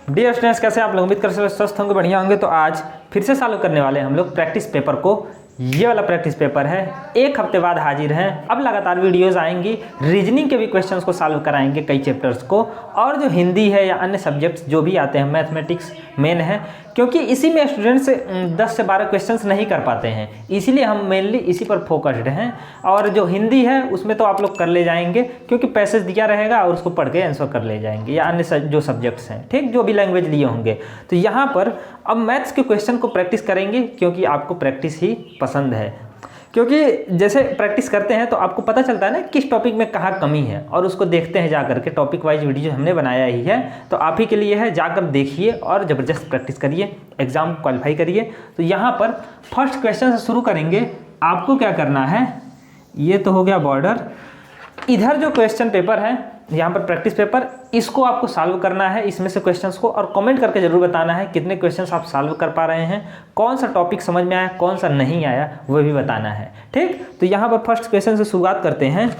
Dear students, कैसे आप लोग? उम्मीद कर सकते स्वस्थ होंगे, बढ़िया होंगे। तो आज फिर से चालू करने वाले हैं हम लोग प्रैक्टिस पेपर को। ये वाला प्रैक्टिस पेपर है, एक हफ्ते बाद हाजिर हैं। अब लगातार वीडियोस आएंगी, रीजनिंग के भी क्वेश्चंस को सॉल्व कराएंगे, कई चैप्टर्स को, और जो हिंदी है या अन्य सब्जेक्ट्स जो भी आते हैं, मैथमेटिक्स मेन है, क्योंकि इसी में स्टूडेंट्स 10 से 12 क्वेश्चंस नहीं कर पाते हैं, इसीलिए हम मेनली इसी पर फोकस्ड हैं। और जो हिंदी है उसमें तो आप लोग कर ले जाएंगे, क्योंकि पैसेज दिया रहेगा और उसको पढ़ के आंसर कर ले जाएंगे, या अन्य जो सब्जेक्ट्स हैं, ठीक, जो भी लैंग्वेज लिए होंगे। तो यहाँ पर अब मैथ्स के क्वेश्चन को प्रैक्टिस करेंगे, क्योंकि आपको प्रैक्टिस ही पसंद है। क्योंकि जैसे प्रैक्टिस करते हैं तो आपको पता चलता है ना किस टॉपिक में कहाँ कमी है, और उसको देखते हैं जाकर के। टॉपिक वाइज वीडियो हमने बनाया ही है, तो आप ही के लिए है, जाकर देखिए और ज़बरदस्त प्रैक्टिस करिए, एग्ज़ाम क्वालिफाई करिए। तो यहाँ पर फर्स्ट क्वेश्चन से शुरू करेंगे। आपको क्या करना है, ये तो हो गया बॉर्डर। इधर जो क्वेश्चन पेपर है, यहाँ पर प्रैक्टिस पेपर, इसको आपको सॉल्व करना है, इसमें से क्वेश्चंस को, और कमेंट करके जरूर बताना है कितने क्वेश्चंस आप सॉल्व कर पा रहे हैं, कौन सा टॉपिक समझ में आया, कौन सा नहीं आया, वो भी बताना है, ठीक। तो यहाँ पर फर्स्ट क्वेश्चन से शुरुआत करते हैं।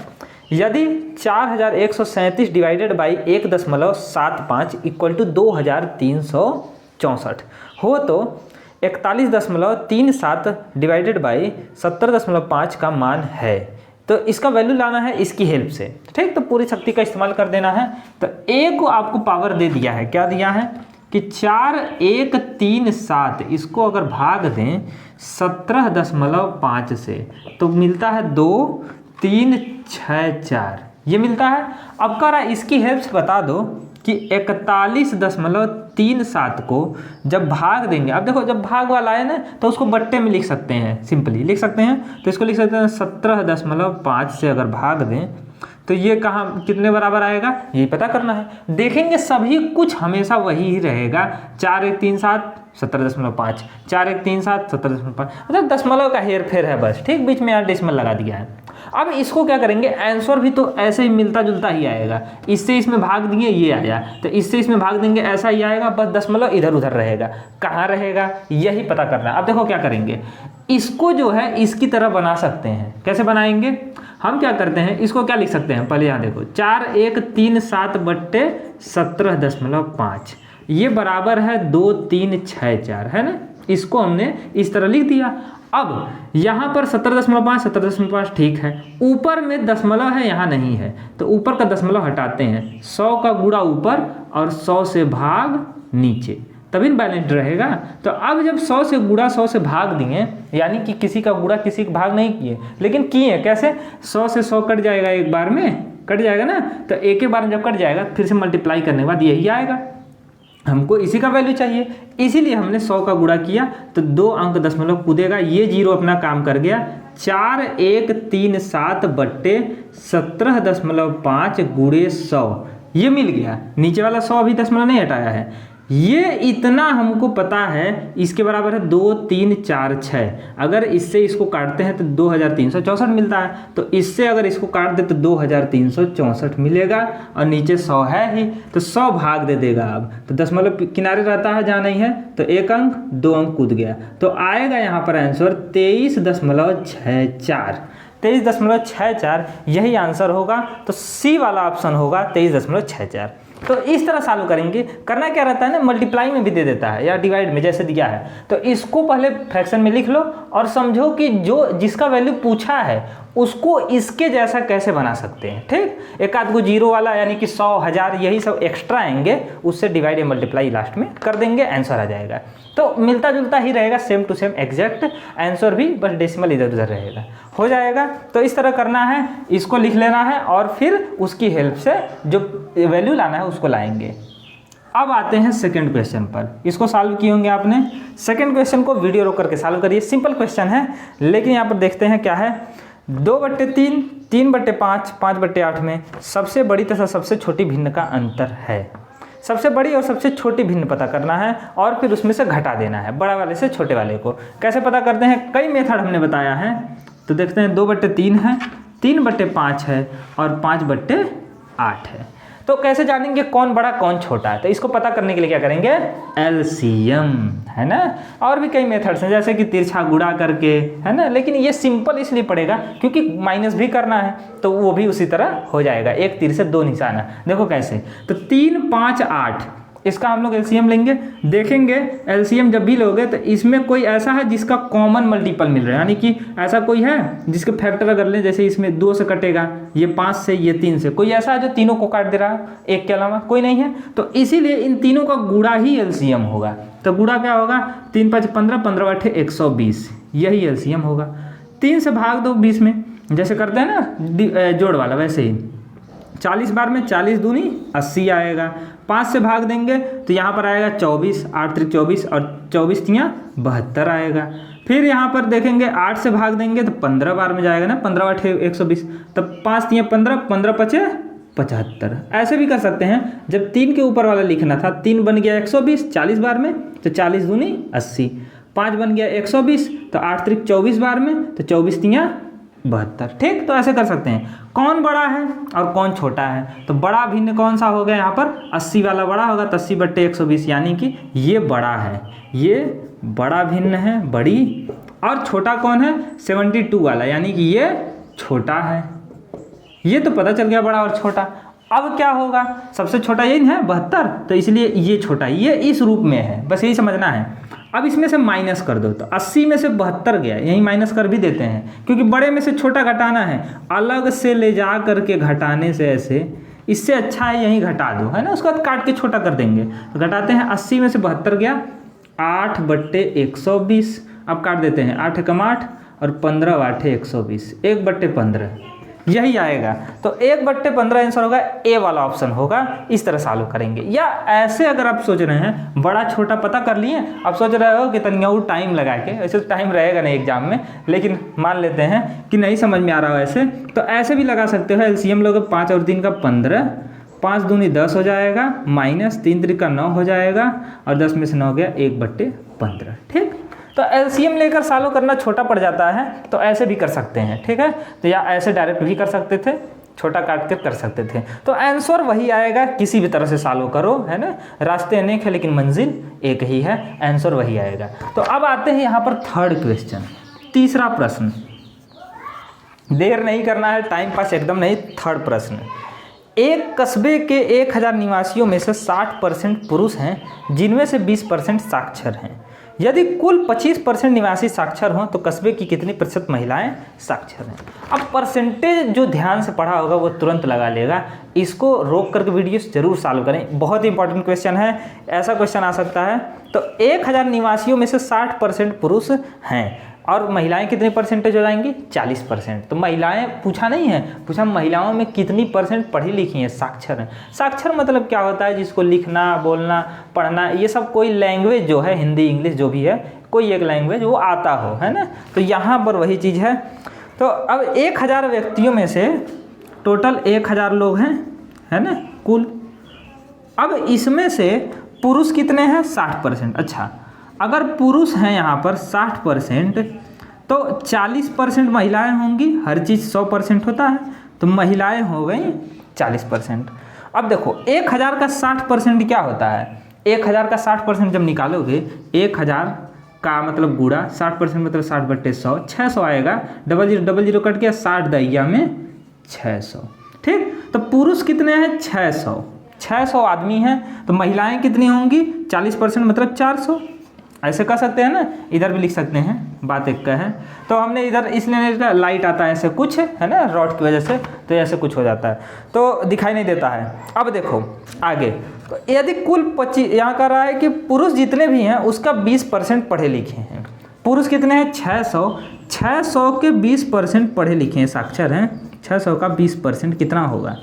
यदि 4137 डिवाइडेड बाई 1.75 इक्वल टू 2364 हो, तो 41.37 डिवाइडेड बाई 70.5 का मान है। तो इसका वैल्यू लाना है इसकी हेल्प से, ठीक। तो पूरी शक्ति का इस्तेमाल कर देना है। तो ए को आपको पावर दे दिया है, क्या दिया है कि 4137, इसको अगर भाग दें 17.5 से तो मिलता है 2364, ये मिलता है। अब कह रहा है इसकी हेल्प से बता दो कि 41.37 को जब भाग देंगे, अब देखो जब भाग वाला है ना तो उसको बट्टे में लिख सकते हैं, सिंपली लिख सकते हैं। तो इसको लिख सकते हैं 17.5 से अगर भाग दें तो ये कहाँ कितने बराबर आएगा, यही पता करना है। देखेंगे सभी कुछ हमेशा वही ही रहेगा, 4 1 3 7 17.5, 4 1 3 7 17.5, मतलब दशमलव का हेर फेर है बस, ठीक। बीच में यार डेसिमल लगा दिया है। अब इसको क्या करेंगे, आंसर भी तो ऐसे ही मिलता जुलता ही आएगा। इससे इसमें भाग दिए, ये आया, तो इससे इसमें भाग देंगे, ऐसा ही आएगा, बस दशमलव इधर उधर रहेगा। कहाँ रहेगा यही पता करना है। अब देखो क्या करेंगे, इसको जो है इसकी तरह बना सकते हैं। कैसे बनाएंगे, हम क्या करते हैं, इसको क्या लिख सकते हैं, पहले यहाँ देखो 4 1 3 7 बट्टे 17.5, ये बराबर है 2364, है ना। इसको हमने इस तरह लिख दिया। अब यहाँ पर 17.5 ठीक है, ऊपर में दशमलव है, यहाँ नहीं है, तो ऊपर का दशमलव हटाते हैं, 100 का गुणा ऊपर और 100 से भाग नीचे, तभी बैलेंस रहेगा। तो अब जब 100 से गुणा 100 से भाग दिए, यानी कि किसी का गुणा किसी का भाग नहीं किए, लेकिन किए कैसे, 100 से 100 कट जाएगा, एक बार में कट जाएगा ना, तो एक ही बार में जब कट जाएगा फिर से मल्टीप्लाई करने के बाद यही आएगा। हमको इसी का वैल्यू चाहिए, इसीलिए हमने 100 का गुणा किया, तो 2 अंक दशमलव कूदेगा, ये जीरो अपना काम कर गया। 4 1 3 7 बट्टे 17.5 गुणे 100, ये मिल गया। नीचे वाला 100 अभी दशमलव नहीं हटाया है, ये इतना हमको पता है, इसके बराबर है 2346। अगर इससे इसको काटते हैं तो 2364 मिलता है, तो इससे अगर इसको काट दे तो 2364 मिलेगा, और नीचे 100 है ही, तो 100 भाग दे देगा। अब तो दशमलव किनारे रहता है, जहाँ नहीं है तो एक अंक 2 अंक कूद गया, तो आएगा यहाँ पर आंसर 23.64। 23.64 यही आंसर होगा। तो सी वाला ऑप्शन होगा 23.64। तो इस तरह सॉल्व करेंगे। करना क्या रहता है ना, मल्टीप्लाई में भी दे देता है या डिवाइड में, जैसे दिया है, तो इसको पहले फ्रैक्शन में लिख लो और समझो कि जो जिसका वैल्यू पूछा है उसको इसके जैसा कैसे बना सकते हैं, ठीक। एक आध को जीरो वाला, यानी कि 100 1000 यही सब एक्स्ट्रा आएंगे, उससे डिवाइड या मल्टीप्लाई लास्ट में कर देंगे, आंसर आ जाएगा। तो मिलता जुलता ही रहेगा, same to same exact answer भी, बस डेसिमल इधर उधर रहेगा, हो जाएगा। तो इस तरह करना है, इसको लिख लेना है और फिर उसकी हेल्प से जो वैल्यू लाना है उसको लाएंगे। अब आते हैं सेकंड क्वेश्चन पर। इसको सॉल्व किए होंगे आपने। सेकंड क्वेश्चन को वीडियो रोक करके सॉल्व करिए, सिंपल क्वेश्चन है, लेकिन यहाँ पर देखते हैं क्या है। 2/3, 3/5, 5/8 में सबसे बड़ी तथा सबसे छोटी भिन्न का अंतर है। सबसे बड़ी और सबसे छोटी भिन्न पता करना है, और फिर उसमें से घटा देना है बड़ा वाले से छोटे वाले को। कैसे पता करते हैं, कई मेथड हमने बताया है। तो देखते हैं 2/3 है, 3/5 है और 5/8 है। तो कैसे जानेंगे कौन बड़ा कौन छोटा है, तो इसको पता करने के लिए क्या करेंगे, एलसीएम, है ना। और भी कई मेथड्स हैं, जैसे कि तिरछा गुणा करके, है ना, लेकिन ये सिंपल इसलिए पड़ेगा क्योंकि माइनस भी करना है, तो वो भी उसी तरह हो जाएगा, एक तीर से दो निशाना। देखो कैसे, तो 3 5 8, इसका हम लोग एलसीएम लेंगे, देखेंगे एलसीएम जब भी लोगे तो इसमें कोई ऐसा है जिसका कॉमन मल्टीपल मिल रहा है, यानी कि ऐसा कोई है जिसके फैक्टर अगर लें, जैसे इसमें 2 से कटेगा, ये 5 से, ये 3 से, कोई ऐसा है जो तीनों को काट दे रहा है एक के अलावा, कोई नहीं है। तो इसीलिए इन तीनों का गुणा ही एलसीएम होगा। तो गुणा क्या होगा, 3 5 15, 15 8 120, यही एलसीएम होगा। 3 से भाग दो 20 में, जैसे करते हैं ना जोड़ वाला, वैसे ही 40 बार में 40 दूनी 80 आएगा। 5 से भाग देंगे तो यहाँ पर आएगा 24, 8 त्रिक 24 और 24 तियाँ 72 आएगा। फिर यहाँ पर देखेंगे 8 से भाग देंगे तो 15 बार में जाएगा ना, 15 8 120, तब 5 तियाँ 15, 15 पचे 75। ऐसे भी कर सकते हैं, जब 3 के ऊपर वाला लिखना था, 3 बन गया 120 40 बार में, तो 40 दूनी 80, 5 बन गया 120 तो 8 त्रिक 24 बार में, तो 24 तियाँ 72। ठीक, तो ऐसे कर सकते हैं। कौन बड़ा है और कौन छोटा है, तो बड़ा भिन्न कौन सा हो गया यहाँ पर, 80 वाला बड़ा होगा, तो 80 बट्टे 120, यानी कि ये बड़ा है, ये बड़ा भिन्न है, बड़ी। और छोटा कौन है, 72 वाला, यानी कि ये छोटा है। ये तो पता चल गया बड़ा और छोटा। अब क्या होगा, सबसे छोटा यही है 72, तो इसलिए ये छोटा, ये इस रूप में है, बस यही समझना है। अब इसमें से माइनस कर दो, तो 80 में से 72 गया, यही माइनस कर भी देते हैं, क्योंकि बड़े में से छोटा घटाना है, अलग से ले जा करके घटाने से ऐसे, इससे अच्छा है यहीं घटा दो, है ना, उसके बाद काट के छोटा कर देंगे। तो घटाते हैं, 80 में से 72 गया, 8 बट्टे 120, अब काट देते हैं, 8 कम 8 और 15 8 120, 1 बट्टे 15, यही आएगा। तो 1 बट्टे 15 आंसर होगा, ए वाला ऑप्शन होगा। इस तरह सॉल्व करेंगे। या ऐसे अगर आप सोच रहे हैं बड़ा छोटा पता कर लिए, आप सोच रहे हो कि तनिया टाइम लगा के, ऐसे टाइम रहेगा नहीं एग्जाम में, लेकिन मान लेते हैं कि नहीं समझ में आ रहा हो ऐसे, तो ऐसे भी लगा सकते हो। एलसीएम लोगे 5 और 3 का 15, 5 दूनी 10 हो जाएगा, माइनस 3 त्रिक का 9 हो जाएगा, और 10 में से 9 गया 1 बट्टे 15। ठीक, तो एलसीएम लेकर सॉल्व करना छोटा पड़ जाता है, तो ऐसे भी कर सकते हैं। ठीक है, तो या ऐसे डायरेक्ट भी कर सकते थे, छोटा काट कर सकते थे, तो आंसर वही आएगा। किसी भी तरह से सॉल्व करो, है ना, रास्ते अनेक है लेकिन मंजिल एक ही है, आंसर वही आएगा। तो अब आते हैं यहाँ पर थर्ड क्वेश्चन, तीसरा प्रश्न। देर नहीं करना है, टाइम पास एकदम नहीं। थर्ड प्रश्न, एक कस्बे के 1000 निवासियों में से 60% पुरुष हैं, जिनमें से 20% साक्षर हैं। यदि कुल 25% निवासी साक्षर हों तो कस्बे की कितनी प्रतिशत महिलाएं साक्षर हैं। अब परसेंटेज जो ध्यान से पढ़ा होगा वो तुरंत लगा लेगा, इसको रोक करके वीडियो जरूर सॉल्व करें, बहुत ही इंपॉर्टेंट क्वेश्चन है। ऐसा क्वेश्चन आ सकता है, तो 1000 निवासियों में से 60% पुरुष हैं और महिलाएं कितने परसेंटेज हो जाएंगी, 40%। तो महिलाएं पूछा नहीं है, पूछा महिलाओं में कितनी परसेंट पढ़ी लिखी हैं, साक्षर हैं। साक्षर मतलब क्या होता है, जिसको लिखना, बोलना, पढ़ना, ये सब कोई लैंग्वेज जो है, हिंदी इंग्लिश जो भी है, कोई एक लैंग्वेज वो आता हो, है ना। तो यहाँ पर वही चीज़ है। तो अब 1000 व्यक्तियों में से टोटल 1000 लोग हैं, है ना, कुल। अब इसमें से पुरुष कितने हैं, 60%। अच्छा, अगर पुरुष हैं यहाँ पर 60%, तो 40% महिलाएं होंगी। हर चीज़ 100% होता है, तो महिलाएं हो गई 40%। अब देखो 1000 का 60% क्या होता है, 1000 का 60% जब निकालोगे, 1000 का मतलब गुणा 60% मतलब 60 बट्टे 100, 600 आएगा। 00 कट गया, 60 दहिया में 600। ठीक, तो पुरुष कितने हैं, 600 आदमी हैं, तो महिलाएं कितनी होंगी, 40% मतलब 400। ऐसे कर सकते हैं ना, इधर भी लिख सकते हैं, बात एक का है। तो हमने इधर इसलिए लाइट आता है ऐसे कुछ, है ना, रॉड की वजह से, तो ऐसे कुछ हो जाता है, तो दिखाई नहीं देता है। अब देखो आगे, तो यदि कुल 25, यहाँ कर रहा है कि पुरुष जितने भी हैं उसका 20% पढ़े लिखे हैं। पुरुष कितने हैं, 600 के 20% पढ़े लिखे हैं, साक्षर हैं। 600 का 20% कितना होगा,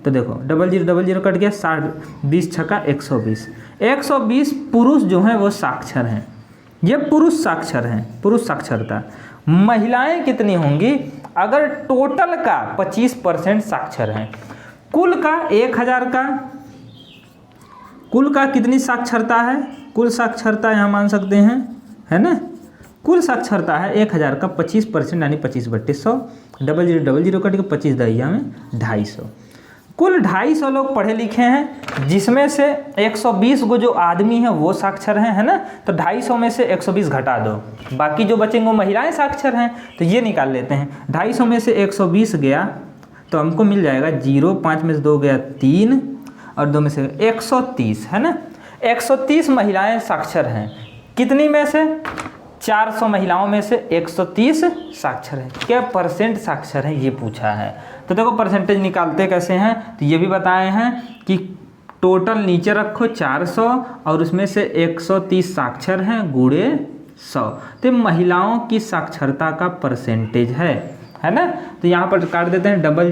तो देखो 00 कट गया, 60, 20 छक्का 120। 120 पुरुष जो हैं वो साक्षर हैं, ये पुरुष साक्षर हैं, पुरुष साक्षरता। महिलाएं कितनी होंगी, अगर टोटल का 25% साक्षर हैं, कुल का 1000 का, कुल का कितनी साक्षरता है, कुल साक्षरता यहाँ मान सकते हैं, है ना, कुल साक्षरता है 1000 का 25% यानी 25/100। 00 कट गया, 25 दहिया में 250। कुल 250 लोग पढ़े लिखे हैं, जिसमें से 120 को जो आदमी हैं वो साक्षर हैं, है ना। तो 250 में से 120 घटा दो, बाकी जो बचेंगे वो महिलाएं साक्षर हैं, तो ये निकाल लेते हैं। 250 में से 120 गया तो हमको मिल जाएगा 0, 5 में से 2 गया 3 और 2 में से 130, है ना। 130 महिलाएं साक्षर हैं, कितनी में से? 400 महिलाओं में से 130 साक्षर हैं। क्या परसेंट साक्षर हैं ये पूछा है। तो देखो परसेंटेज निकालते कैसे हैं, तो ये भी बताए हैं कि टोटल नीचे रखो 400 और उसमें से 130 साक्षर हैं गुणे 100, तो महिलाओं की साक्षरता का परसेंटेज है ना। तो यहाँ पर काट देते हैं, डबल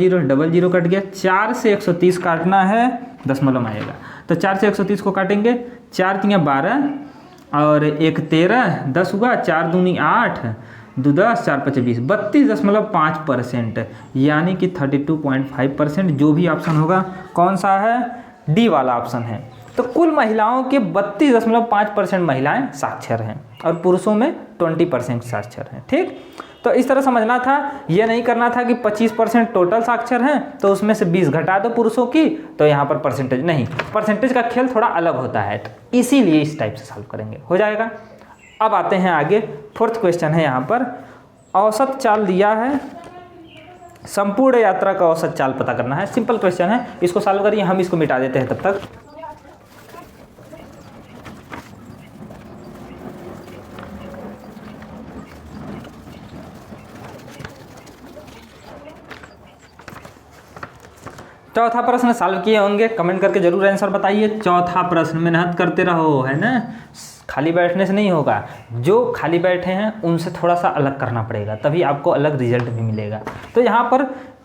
जीरो कट गया, 4 से 130 काटना है, दशमलव आएगा, तो 4 से 130 को काटेंगे, 4 तिया 12 और 1 13, 10 हुआ, 4 दूनी 8, 2 10, 4 5 20, 32.5%, यानी कि 32.5%। जो भी ऑप्शन होगा कौन सा है? डी वाला ऑप्शन है। तो कुल महिलाओं के 32.5% महिलाएं साक्षर हैं और पुरुषों में 20% साक्षर हैं। ठीक, तो इस तरह समझना था, ये नहीं करना था कि 25% टोटल साक्षर हैं तो उसमें से 20 घटा दो पुरुषों की, तो यहाँ पर परसेंटेज नहीं, परसेंटेज का खेल थोड़ा अलग होता है, तो इसीलिए इस टाइप से सॉल्व करेंगे, हो जाएगा। अब आते हैं आगे, फोर्थ क्वेश्चन है यहाँ पर, औसत चाल दिया है, संपूर्ण यात्रा का औसत चाल पता करना है। सिंपल क्वेश्चन है, इसको सॉल्व करिए, हम इसको मिटा देते हैं तब तक। चौथा प्रश्न सॉल्व किए होंगे, कमेंट करके जरूर आंसर बताइए। चौथा प्रश्न मेहनत करते रहो, है ना, खाली बैठने से नहीं होगा, जो खाली बैठे हैं उनसे थोड़ा सा अलग करना पड़ेगा, तभी आपको अलग रिजल्ट भी मिलेगा। तो यहाँ पर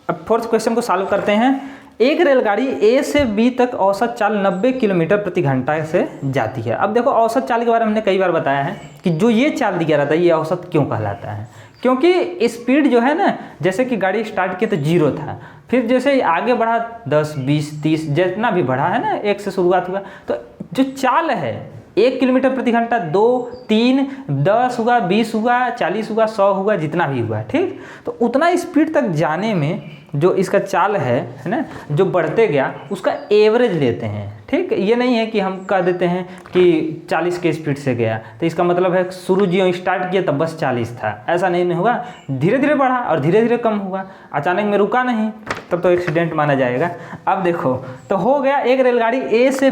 अब फोर्थ क्वेश्चन को सॉल्व करते हैं। एक रेलगाड़ी ए से बी तक औसत चाल 90 किलोमीटर प्रति घंटा से जाती है। अब देखो औसत चाल के बारे में हमने कई बार बताया है कि जो ये चाल दिया रहता है ये औसत क्यों कहलाता है, क्योंकि स्पीड जो है ना, जैसे कि गाड़ी स्टार्ट की तो 0 था, फिर जैसे आगे बढ़ा 10 20 30 जितना भी बढ़ा है ना, 1 से शुरुआत हुआ, तो जो चाल है 1 किलोमीटर प्रति घंटा, 2 3 10 हुआ, 20 हुआ, 40 हुआ, 100 हुआ, जितना भी हुआ, ठीक, तो उतना स्पीड तक जाने में जो इसका चाल है ना, जो बढ़ते गया उसका एवरेज लेते हैं। ठीक, ये नहीं है कि हम कह देते हैं कि 40 के स्पीड से गया तो इसका मतलब है शुरू जो स्टार्ट किया तब बस 40 था, ऐसा नहीं होगा, धीरे धीरे बढ़ा और धीरे धीरे कम हुआ, अचानक में रुका नहीं, तब तो एक्सीडेंट माना जाएगा। अब देखो तो हो गया, एक रेलगाड़ी ए से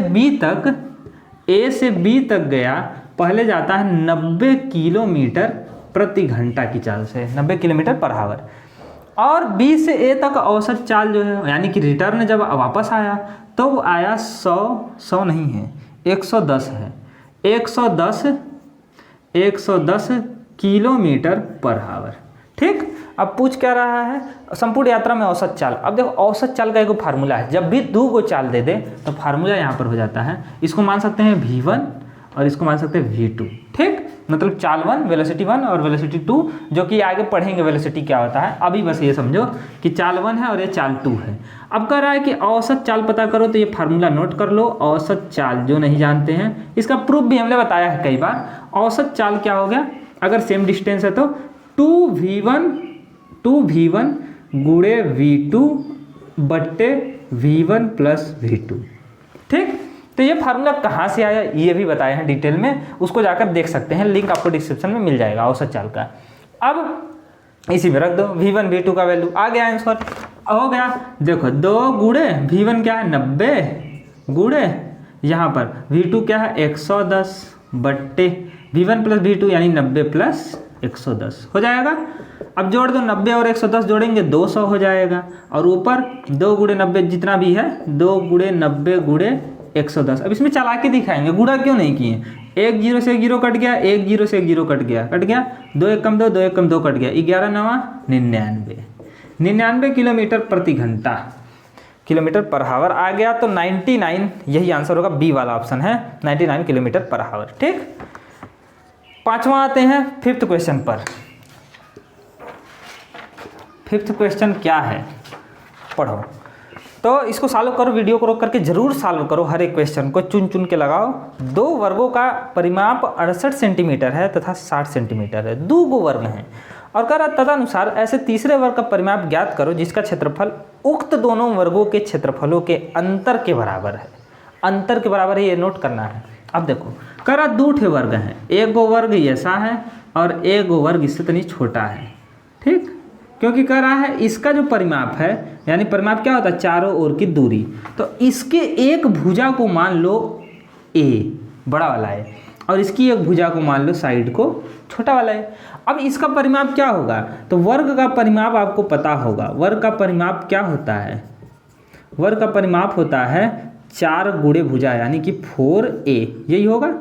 बी तक गया, पहले जाता है 90 किलोमीटर प्रति घंटा की चाल से, 90 किलोमीटर पर आवर, और बी से ए तक औसत चाल जो है, यानी कि रिटर्न जब वापस आया तो वो आया 100 नहीं है, 110 है, 110 किलोमीटर पर आवर। ठीक, अब पूछ क्या रहा है, संपूर्ण यात्रा में औसत चाल। अब देखो औसत चाल का एक फार्मूला है, जब भी 2 को चाल दे दे तो फार्मूला यहाँ पर हो जाता है, इसको मान सकते हैं V1 और इसको मान सकते हैं V2। ठीक, मतलब चाल 1 वेलोसिटी 1 और वेलोसिटी 2, जो कि आगे पढ़ेंगे वेलोसिटी क्या होता है, अभी बस ये समझो कि चाल 1 है और ये चाल 2 है। अब कह रहा है कि औसत चाल पता करो, तो ये फार्मूला नोट कर लो, औसत चाल जो नहीं जानते हैं, इसका प्रूफ भी हमने बताया है कई बार। औसत चाल क्या हो गया, अगर सेम डिस्टेंस है तो 2V1 गुणे V2 बट्टे V1 प्लस V2। ठीक, तो ये फार्मूला कहाँ से आया ये भी बताया है डिटेल में, उसको जाकर देख सकते हैं, लिंक आपको डिस्क्रिप्शन में मिल जाएगा औसत चाल का। अब इसी में रख दो V1 V2 का वैल्यू, आ गया आंसर, हो गया। देखो 2 गुणे V1 क्या है 90 गुणे यहाँ पर V2 क्या है 110 बट्टे V1 प्लस V2 यानी 90 प्लस 110 हो जाएगा। अब जोड़ दो, 90 और 110 जोड़ेंगे 200 हो जाएगा, और ऊपर 2 गुणे 90 जितना भी है 2 गुणे 90 गुणे 110। अब इसमें चालाकी दिखाएंगे, गुणा क्यों नहीं किए, 1 0 से 1 0 कट गया, 1 0 से 1 0 कट गया, 2 1 कम 2 2 1 कम 2 कट गया, 11 9 99 किलोमीटर प्रति घंटा, किलोमीटर पर आवर आ गया। तो 99 यही आंसर होगा, बी वाला ऑप्शन है 99 किलोमीटर पर आवर। ठीक, पांचवा आते हैं फिफ्थ क्वेश्चन पर। फिफ्थ क्वेश्चन क्या है, पढ़ो, तो इसको सॉल्व करो, वीडियो को रोक करके जरूर सॉल्व करो, हर एक क्वेश्चन को चुन चुन के लगाओ। 2 वर्गों का परिमाप 68 सेंटीमीटर है तथा 60 सेंटीमीटर है, 2 वर्ग हैं, और कह रहा तदनुसार ऐसे तीसरे वर्ग का परिमाप ज्ञात करो जिसका क्षेत्रफल उक्त दोनों वर्गों के क्षेत्रफलों के अंतर के बराबर है। अंतर के बराबर है, ये नोट करना है। अब देखो कह रहा 2 वर्ग हैं, एक वर्ग ऐसा है और एक वर्ग इससे तनी छोटा है। ठीक, क्योंकि कह रहा है इसका जो परिमाप है, यानी परिमाप क्या होता है, चारों ओर की दूरी, तो इसके एक भुजा को मान लो ए बड़ा वाला है, और इसकी एक भुजा को मान लो साइड को छोटा वाला है। अब इसका परिमाप क्या होगा, तो वर्ग का परिमाप आपको पता होगा। वर्ग का परिमाप क्या होता है, वर्ग का परिमाप होता है 4 गुणे भुजा यानी कि 4a, यही होगा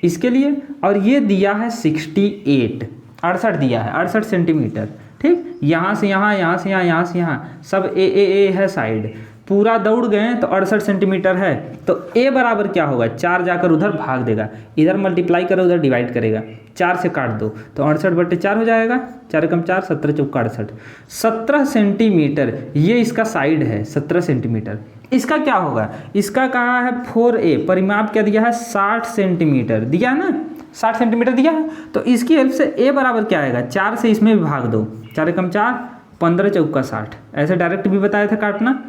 इसके लिए। और ये दिया है 68 दिया है 68 सेंटीमीटर। ठीक, यहाँ से यहाँ, यहाँ से यहाँ, यहाँ से यहाँ, सब ए है साइड, पूरा दौड़ गए तो 68 सेंटीमीटर है। तो a बराबर क्या होगा, 4 जाकर उधर भाग देगा, इधर मल्टीप्लाई करो उधर डिवाइड करेगा, 4 से काट दो तो 68/4 हो जाएगा, 4 कम 4 17 चौका 68, 17 सेंटीमीटर ये इसका साइड है 17 सेंटीमीटर। इसका क्या होगा, इसका कहा है 4a, परिमाप क्या दिया है 60 सेंटीमीटर दिया ना, 60 सेंटीमीटर दिया है। तो इसकी हेल्प से a बराबर क्या आएगा, 4 से इसमें भी भाग दो, 4 कम 4 15 चौका 60, ऐसे डायरेक्ट भी बताया था काटना,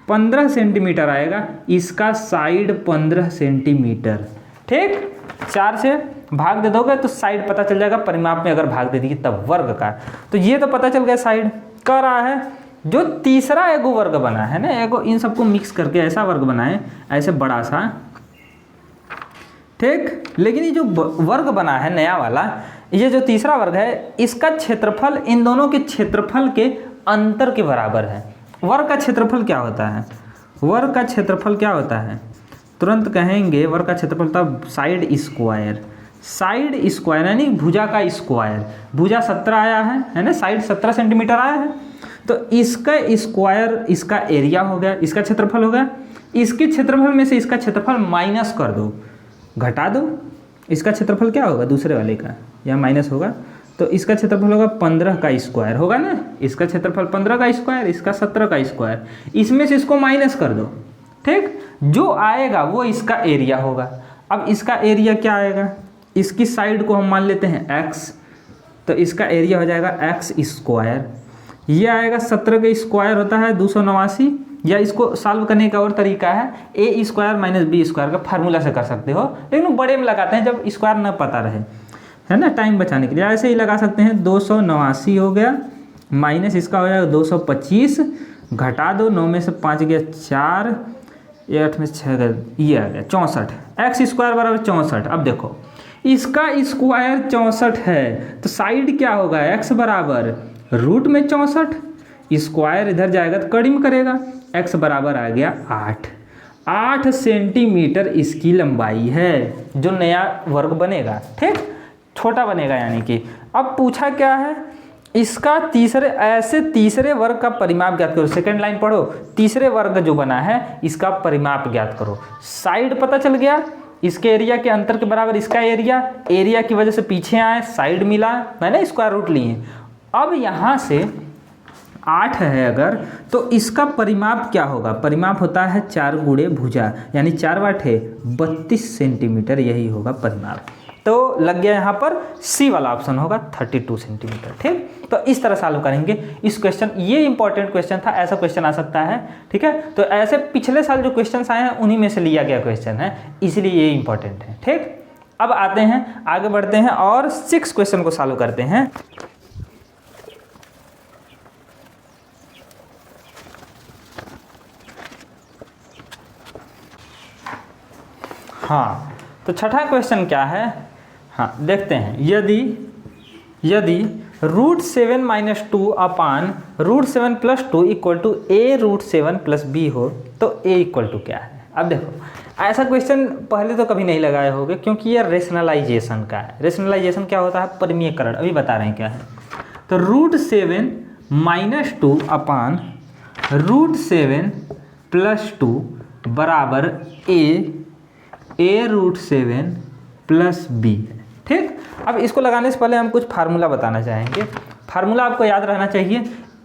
15 सेंटीमीटर आएगा इसका साइड 15 सेंटीमीटर। ठीक, 4 से भाग दे दोगे तो साइड पता चल जाएगा, परिमाप में अगर भाग दे दी तब वर्ग का। तो ये तो पता चल गया साइड। कह रहा है जो तीसरा एगो वर्ग बना है ना, एगो इन सबको मिक्स करके ऐसा वर्ग बना है, ऐसे बड़ा सा। ठीक, लेकिन ये जो वर्ग बना है नया वाला, ये जो तीसरा वर्ग है, इसका क्षेत्रफल इन दोनों के क्षेत्रफल के अंतर के बराबर है। वर्ग का क्षेत्रफल क्या होता है, वर्ग का क्षेत्रफल क्या होता है, तुरंत कहेंगे वर्ग का क्षेत्रफल तब साइड स्क्वायर, साइड स्क्वायर यानी भुजा का स्क्वायर। भुजा 17 आया है ना, साइड 17 सेंटीमीटर आया है, तो इसका स्क्वायर इसका एरिया हो गया, इसका क्षेत्रफल हो गया। इसके क्षेत्रफल में से इसका क्षेत्रफल माइनस कर दो, घटा दो, इसका क्षेत्रफल क्या होगा दूसरे वाले का, यहाँ माइनस होगा, तो इसका क्षेत्रफल होगा 15 का स्क्वायर होगा ना, इसका क्षेत्रफल 15 का स्क्वायर, इसका 17 का स्क्वायर, इसमें से इसको माइनस कर दो। ठीक, जो आएगा वो इसका एरिया होगा। अब इसका एरिया क्या आएगा, इसकी साइड को हम मान लेते हैं x, तो इसका एरिया हो जाएगा x स्क्वायर। ये आएगा 17 का स्क्वायर होता है 289, या इसको सॉल्व करने का और तरीका है a square minus B square का फार्मूला से कर सकते हो, लेकिन वो बड़े में लगाते हैं जब स्क्वायर न पता रहे, है ना, टाइम बचाने के लिए। ऐसे ही लगा सकते हैं, 289 हो गया माइनस इसका हो जाएगा 225, घटा दो, 9 में से 5 गया 4, 8 में 6 गया, ये आ गया 64, एक्स स्क्वायर बराबर 64। अब देखो इसका स्क्वायर 64 है, तो साइड क्या होगा, x बराबर रूट में 64, स्क्वायर इधर जाएगा तो कड़ी में करेगा, x बराबर आ गया 8 सेंटीमीटर इसकी लंबाई है, जो नया वर्ग बनेगा। ठीक, छोटा बनेगा यानी कि। अब पूछा क्या है, इसका तीसरे वर्ग का परिमाप ज्ञात करो। सेकंड लाइन पढ़ो, तीसरे वर्ग जो बना है इसका परिमाप ज्ञात करो। साइड पता चल गया, इसके एरिया के अंतर के बराबर इसका एरिया की वजह से पीछे आए, साइड मिला, है ना, स्क्वायर रूट लिए। अब यहाँ से 8 है अगर, तो इसका परिमाप क्या होगा, परिमाप होता है 4 गुणे भुजा, यानी 4 वाट है 32 सेंटीमीटर, यही होगा परिमाप। तो लग गया यहाँ पर सी वाला ऑप्शन होगा 32 सेंटीमीटर। ठीक, तो इस तरह सॉल्व करेंगे इस क्वेश्चन। ये इंपॉर्टेंट क्वेश्चन था, ऐसा क्वेश्चन आ सकता है। ठीक है, तो ऐसे पिछले साल जो क्वेश्चन आए हैं उन्हीं में से लिया गया क्वेश्चन है, इसलिए ये इंपॉर्टेंट है। ठीक, अब आते हैं आगे बढ़ते हैं और 6 क्वेश्चन को सॉल्व करते हैं। हाँ, तो छठा क्वेश्चन क्या है, हाँ देखते हैं। यदि √7 - 2 अपान √7 + 2 इक्वल टू a√7 + b हो, तो a इक्वल टू क्या है। अब देखो ऐसा क्वेश्चन पहले तो कभी नहीं लगाए होंगे, क्योंकि ये रेशनलाइजेशन का है। रेशनलाइजेशन क्या होता है, परिमेयकरण, अभी बता रहे हैं क्या है। तो √7 - 2 अपान √7 + 2 बराबर a√7 + b। ठीक, अब इसको लगाने से पहले हम कुछ फार्मूला बताना चाहेंगे। फार्मूला आपको याद रहना चाहिए,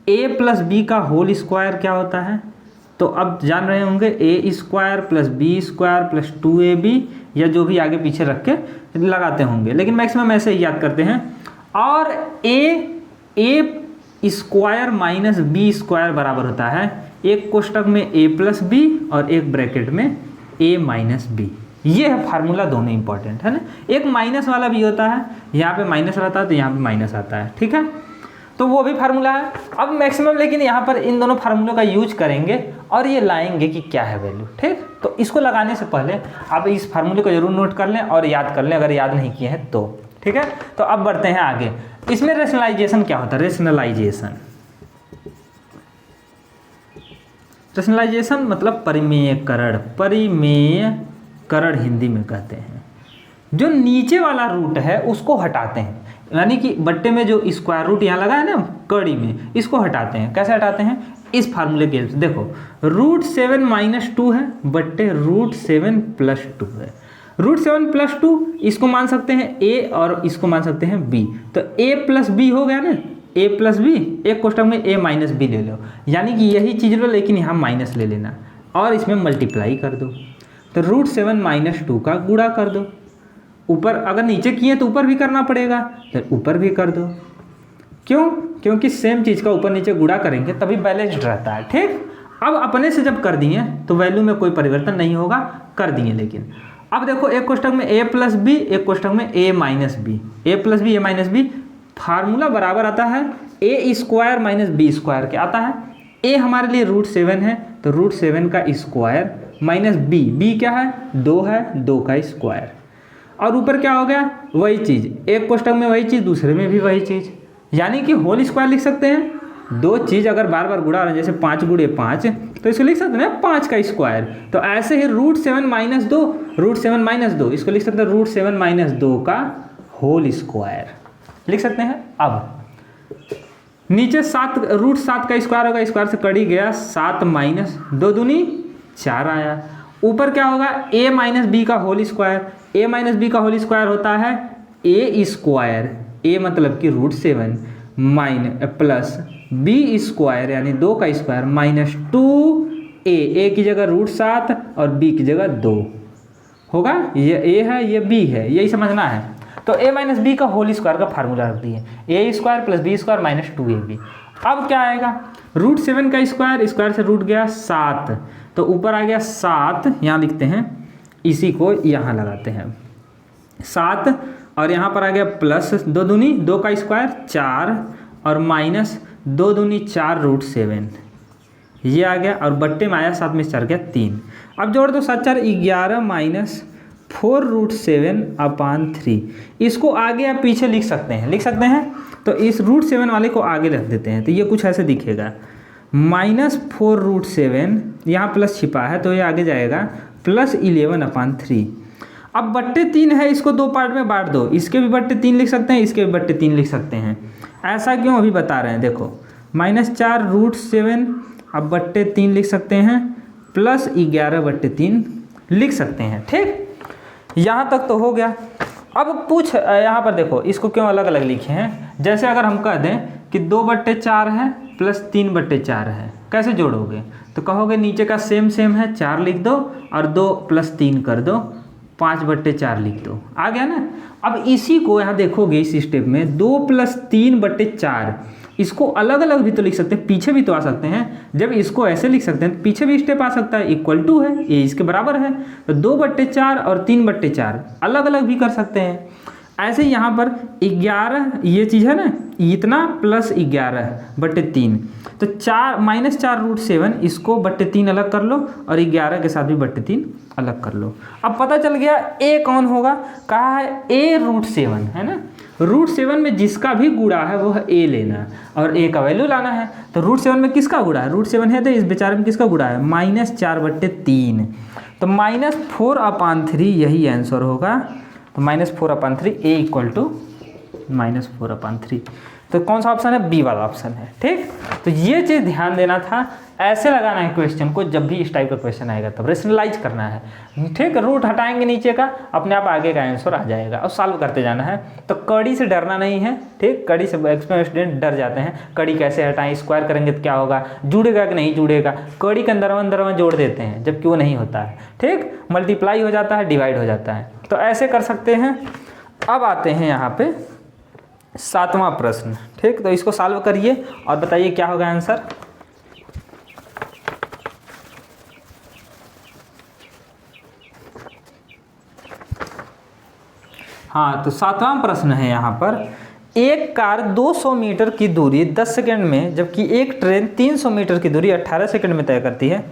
a + b का होल स्क्वायर क्या होता है, तो अब जान रहे होंगे a² + b² + 2ab, या जो भी आगे पीछे रख के लगाते होंगे, लेकिन मैक्सिमम ऐसे ही याद करते हैं। और a² - b² बराबर होता है, एक कोष्टक में a + b और एक ब्रैकेट में a - b। ये है फार्मूला, दोनों इंपॉर्टेंट है ना। एक माइनस वाला भी होता है, यहाँ पे माइनस रहता है तो यहाँ पे माइनस आता है। ठीक है, तो वो भी फार्मूला है। अब मैक्सिमम लेकिन यहाँ पर इन दोनों फार्मूलों का यूज करेंगे और ये लाएंगे कि क्या है वैल्यू, ठीक। तो इसको लगाने से पहले आप इस फार्मूले को जरूर नोट कर लें और याद कर लें अगर याद नहीं किए हैं तो, ठीक है। तो अब बढ़ते हैं आगे। इसमें रेशनलाइजेशन क्या होता है? रेशनलाइजेशन मतलब परिमेयकरण, परिमेयकरण हिंदी में कहते हैं। जो नीचे वाला रूट है उसको हटाते हैं, यानी कि बट्टे में जो स्क्वायर रूट यहाँ लगा है ना कड़ी में, इसको हटाते हैं। कैसे हटाते हैं? इस फार्मूले के देखो, √7 - 2 है बट्टे √7 + 2 है। √7 + 2 इसको मान सकते हैं a और इसको मान सकते हैं b, तो a + b हो गया ना, a + b, एक कोष्टक में a - b ले लो, यानी कि यही चीज़ लो लेकिन यहाँ माइनस ले लेना और इसमें मल्टीप्लाई कर दो। तो √7 - 2 का गुणा कर दो, ऊपर अगर नीचे किए तो ऊपर भी करना पड़ेगा, तो ऊपर भी कर दो। क्यों? क्योंकि सेम चीज़ का ऊपर नीचे गुणा करेंगे तभी बैलेंस्ड रहता है, ठीक। अब अपने से जब कर दिए तो वैल्यू में कोई परिवर्तन नहीं होगा, कर दिए। लेकिन अब देखो एक कोष्टक में a + b, एक कोष्टक में a - b, a + b, a - b, formula बराबर आता है a² - b² के आता है। a हमारे लिए √7 है तो √7 का स्क्वायर माइनस b क्या है? 2 है, 2 का स्क्वायर। और ऊपर क्या हो गया? वही चीज़, एक कोष्टक में वही चीज़, दूसरे में भी वही चीज़, यानी कि होल स्क्वायर लिख सकते हैं। दो चीज़ अगर बार बार गुणा रहे हैं, जैसे 5 × 5, तो इसको लिख सकते हैं 5 का स्क्वायर। तो ऐसे ही √7 - 2, √7 - 2, इसको लिख सकते हैं √7 - 2 का होल स्क्वायर लिख सकते हैं। अब नीचे 7, √7 का स्क्वायर होगा, स्क्वायर से कड़ी गया 7 - 2 दूनी 4 आया। ऊपर क्या होगा? a - b का होल स्क्वायर, a - b का होल स्क्वायर होता है a², a मतलब कि √7 प्लस b² यानी 2 का स्क्वायर माइनस 2a, a की जगह √7 और b की जगह 2 होगा। ये a है, ये b है, यही समझना है। तो a - b का होल स्क्वायर का फार्मूला रख दिए, a² + b² माइनस 2ab। अब क्या आएगा? √7 का स्क्वायर, स्क्वायर से रूट गया 7, तो ऊपर आ गया 7, यहाँ लिखते हैं, इसी को यहाँ लगाते हैं 7, और यहाँ पर आ गया प्लस 2 दूनी 2 का स्क्वायर 4 और माइनस 2 दूनी 4 √7, ये आ गया। और बट्टे में आया 7 में 4 गया 3। अब जोड़ दो 7 4 11 माइनस 4 √7/3। इसको आगे या पीछे लिख सकते हैं, तो इस √7 वाले को आगे रख देते हैं, तो ये कुछ ऐसे दिखेगा -4 √7, यहाँ प्लस छिपा है तो ये आगे जाएगा +11/3। अब बट्टे 3 है, इसको 2 पार्ट में बांट दो, इसके भी बट्टे 3 लिख सकते हैं, इसके भी बट्टे 3 लिख सकते हैं। ऐसा क्यों अभी बता रहे हैं, देखो -4 √7, अब बट्टे 3 लिख सकते हैं, +11/3 लिख सकते हैं, ठीक। यहाँ तक तो हो गया। अब पूछ यहाँ पर देखो, इसको क्यों अलग अलग लिखे हैं? जैसे अगर हम कह दें कि 2/4 है प्लस 3/4 है, कैसे जोड़ोगे? तो कहोगे नीचे का सेम है, 4 लिख दो और 2 + 3 कर दो, 5/4 लिख दो, आ गया ना। अब इसी को यहाँ देखोगे इस स्टेप में 2 + 3/4, इसको अलग अलग भी तो लिख सकते हैं, पीछे भी तो आ सकते हैं। जब इसको ऐसे लिख सकते हैं पीछे भी स्टेप आ सकता है, =2 है, ये इसके बराबर है, तो 2/4 और 3/4 अलग अलग भी कर सकते हैं। ऐसे ही यहाँ पर 11 ये चीज़ है ना, इतना प्लस 11/3, तो 4 -4 √7, इसको बट्टे 3 अलग कर लो और 11 के साथ भी बट्टे 3 अलग कर लो। अब पता चल गया a कौन होगा, कहा है a √7 है ना। √7 में जिसका भी गुणा है वो है a लेना और a का वैल्यू लाना है। तो √7 में किसका गुणा है? √7 है तो इस बेचारे में किसका गुणा है? -4/3, तो -4/3 यही आंसर होगा। तो -4/3, a = -4/3। तो कौन सा ऑप्शन है? बी वाला ऑप्शन है, ठीक। तो ये चीज़ ध्यान देना था, ऐसे लगाना है क्वेश्चन को, जब भी इस टाइप का क्वेश्चन आएगा तब रेशनलाइज करना है, ठीक। रूट हटाएंगे नीचे का, अपने आप आगे का आंसर आ जाएगा और सॉल्व करते जाना है। तो कड़ी से डरना नहीं है, ठीक। कड़ी से एक्सपेरिमेंट स्टूडेंट डर जाते हैं, कड़ी कैसे हटाएं, स्क्वायर करेंगे तो क्या होगा, जुड़ेगा कि नहीं जुड़ेगा, कड़ी के अंदर जोड़ देते हैं जबकि वो नहीं होता है, ठीक। मल्टीप्लाई हो जाता है, डिवाइड हो जाता है, तो ऐसे कर सकते हैं। अब आते हैं यहाँ पे 7वां प्रश्न, ठीक। तो इसको सॉल्व करिए और बताइए क्या होगा आंसर। हाँ, तो 7वां प्रश्न है यहाँ पर, एक कार 200 मीटर की दूरी 10 सेकंड में, जबकि एक ट्रेन 300 मीटर की दूरी 18 सेकंड में तय करती है।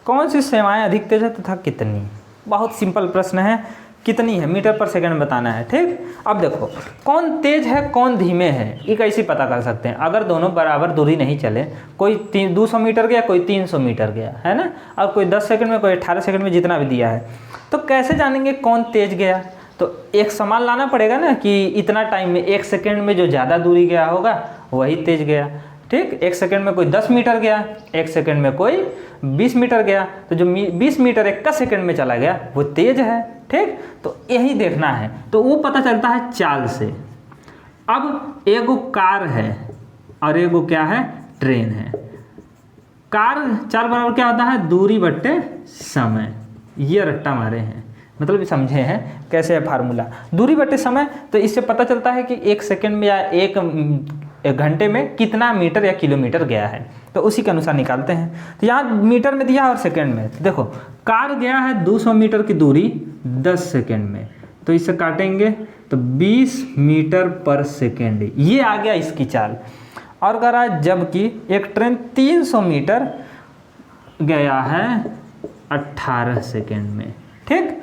कौन सी सेवाएं अधिक तेज है तथा कितनी? बहुत सिंपल प्रश्न है, कितनी है मीटर पर सेकंड बताना है। ठीक, अब देखो कौन तेज है कौन धीमे है ये कैसे पता कर सकते हैं? अगर दोनों बराबर दूरी नहीं चले, कोई 200 मीटर गया कोई 300 मीटर गया है ना, और कोई 10 सेकंड में कोई 18 सेकंड में, जितना भी दिया है, तो कैसे जानेंगे कौन तेज गया? तो एक समान लाना पड़ेगा ना कि इतना टाइम में, 1 सेकंड में जो ज़्यादा दूरी गया होगा वही तेज गया। ठीक, 1 सेकंड में कोई 10 मीटर गया, 1 सेकंड में कोई 20 मीटर गया, तो जो 20 मीटर 1 सेकंड में चला गया वो तेज है। ठीक, तो यही देखना है, तो वो पता चलता है चाल से। अब एगो कार है और एगो क्या है, ट्रेन है। कार चाल बराबर क्या होता है, दूरी बट्टे समय। ये रट्टा मारे हैं, मतलब समझे हैं कैसे है फार्मूला, दूरी बट्टे समय। तो इससे पता चलता है कि 1 सेकंड में या 1 घंटे में कितना मीटर या किलोमीटर गया है, तो उसी के अनुसार निकालते हैं। तो यहाँ मीटर में दिया और सेकंड में, तो देखो कार गया है 200 मीटर की दूरी 10 सेकंड में, तो इसे काटेंगे तो 20 मीटर पर सेकंड, ये आ गया इसकी चाल। और करा जबकि एक ट्रेन 300 मीटर गया है 18 सेकंड में। ठीक,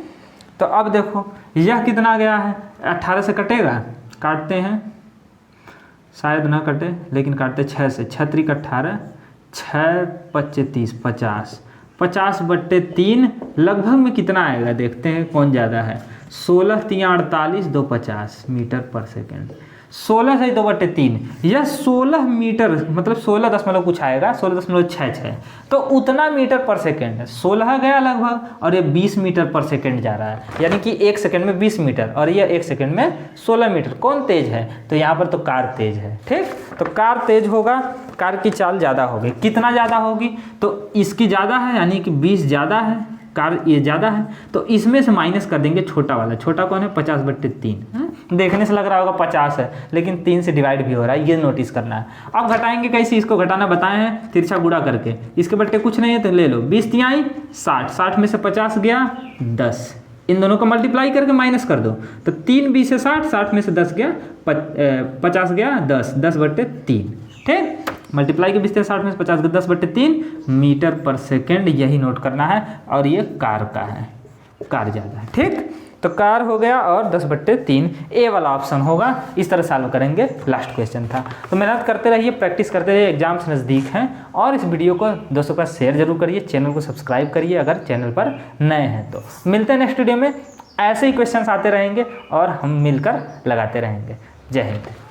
तो अब देखो यह कितना गया है, 18 से कटेगा, काटते हैं, शायद ना कटे लेकिन काटते 6 से, 6 3 18, 6 5 30, 50, 50 बट्टे 3 लगभग में कितना आएगा, देखते हैं कौन ज़्यादा है। 16 3 48, 2 50 मीटर पर सेकंड, 16 से 2 बट्टे 3, यह 16 मीटर मतलब 16 दशमलव कुछ आएगा, 16.66, तो उतना मीटर पर सेकंड है। 16 गया लगभग और ये 20 मीटर पर सेकंड जा रहा है, यानी कि 1 सेकंड में 20 मीटर और ये 1 सेकंड में 16 मीटर। कौन तेज है? तो यहाँ पर तो कार तेज है। ठीक, तो कार तेज होगा, कार की चाल ज़्यादा होगी। कितना ज़्यादा होगी? तो इसकी ज़्यादा है, यानी कि 20 ज़्यादा है, कार ये ज़्यादा है, तो इसमें से माइनस कर देंगे छोटा वाला। छोटा कौन है? 50 बट्टे 3। देखने से लग रहा होगा 50 है, लेकिन 3 से डिवाइड भी हो रहा है, ये नोटिस करना है। अब घटाएंगे कैसे? इसको घटाना बताए हैं, तिरछा गुणा करके। इसके बट्टे कुछ नहीं है तो ले लो, 20 तिहाई 60, 60 में से 50 गया 10, इन दोनों को मल्टीप्लाई करके माइनस कर दो, तो 3 20 से 60, 60 में से 10 गया 50 गया 10, 10 बट्टे 3। ठीक, मल्टीप्लाई के 20 से 60 में से 50 10 बट्टे 3 मीटर पर सेकेंड, यही नोट करना है। और ये कार का है, कार ज़्यादा है। ठीक, तो कार हो गया और 10 बट्टे 3 ए वाला ऑप्शन होगा। इस तरह सॉल्व करेंगे, लास्ट क्वेश्चन था। तो मेहनत करते रहिए, प्रैक्टिस करते रहिए, एग्जाम्स नज़दीक हैं। और इस वीडियो को दोस्तों का शेयर जरूर करिए, चैनल को सब्सक्राइब करिए अगर चैनल पर नए हैं तो। मिलते हैं नेक्स्ट वीडियो में, ऐसे ही क्वेश्चन आते रहेंगे और हम मिलकर लगाते रहेंगे। जय हिंद।